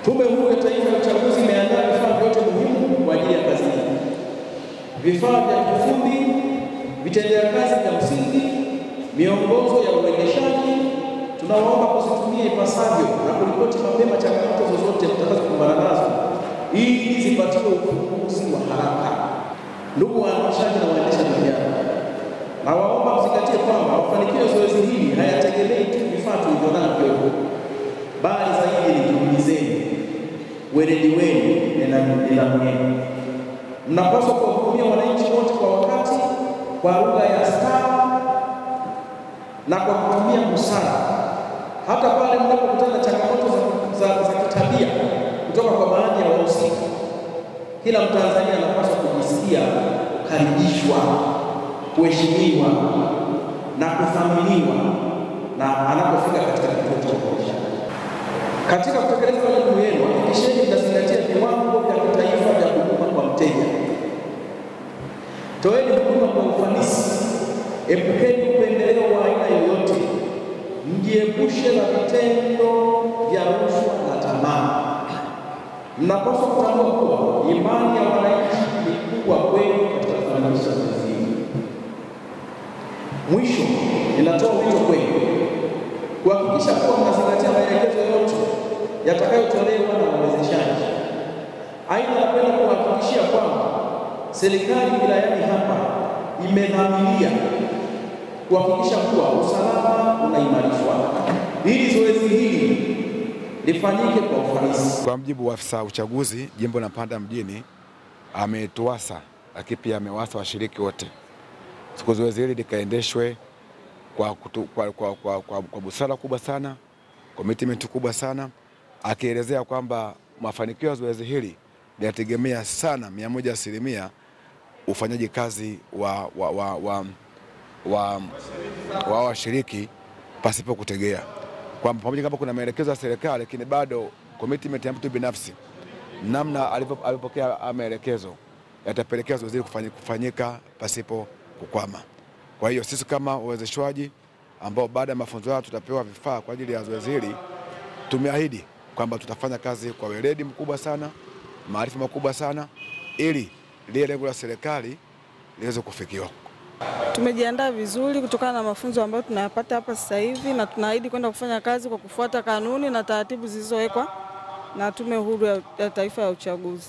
Tume Huru ya Taifa ya Uchaguzi imeandaa vifaa vyote muhimu kwa ajili ya kazi hii. Vifaa vya kiufundi, vitendea kazi vya msingi, miongozo ya uendeshaji. Tunawaomba kuzitumia ipasavyo na kuripoti mapema changamoto zozote mtakazokumbana nazo ili zipatiwe ufumbuzi wa haraka. Ndugu waandishi na waendeshaji vijana, nawaomba mzingatie kwamba mafanikio ya zoezi hili hayategemei tu vifaa tulivyonavyo, bali zaidi ni juhudi zenu, weledi wenu na nidhamu yenu. Mnapaswa kuwahudumia wananchi wote kwa wakati, kwa lugha ya staha na kwa kutumia busara, hata pale mnapokutana na changamoto za kitabia kutoka kwa baadhi ya wahusika. Kila Mtanzania anapaswa kujisikia kukaribishwa, kuheshimiwa na kuthaminiwa na anapofika katika kituo cha uendeshaji. Katika kutekeleza majukumu yenu, hakikisheni mnazingatia viwango vya kitaifa vya huduma kwa mteja. Toeni huduma kwa ufanisi, epukeni upendeleo wa aina yoyote, mjiepushe na vitendo vya rushwa na tamaa. Mnapaswa kutambua kuwa imani ya wananchi ni kubwa kwenu katika kufanikisha zoezi hili. Mwisho, ninatoa wito kwenu kuhakikisha kuwa mnazingatia maelekezo yote yatakayotolewa na wawezeshaji. Aidha, napenda kuhakikishia kwamba serikali wilayani hapa imedhamiria kuhakikisha kuwa usalama unaimarishwa ili zoezi hili lifanyike kwa ufanisi. Kwa mjibu wa afisa uchaguzi jimbo la Mpanda mjini, ametuasa lakini pia amewasa washiriki wote siku zoezi hili likaendeshwe kwa busara kubwa sana, commitment kubwa sana, akielezea kwamba mafanikio ya zoezi hili yanategemea sana 100% ufanyaji kazi wa washiriki pasipo kutegea, kwamba pamoja kama kuna maelekezo ya serikali, lakini bado commitment ya mtu binafsi, namna alipokea maelekezo yatapelekea zoezi hili kufanyika pasipo kukwama. Kwa hiyo sisi kama wawezeshwaji ambao baada ya mafunzo haya tutapewa vifaa kwa ajili ya zoezi hili, tumeahidi kwamba tutafanya kazi kwa weledi mkubwa sana, maarifa makubwa sana, ili lile lengo la serikali liweze kufikiwa. Tumejiandaa vizuri kutokana na mafunzo ambayo tunayapata hapa sasa hivi, na tunaahidi kwenda kufanya kazi kwa kufuata kanuni na taratibu zilizowekwa na Tume Huru ya Taifa ya Uchaguzi.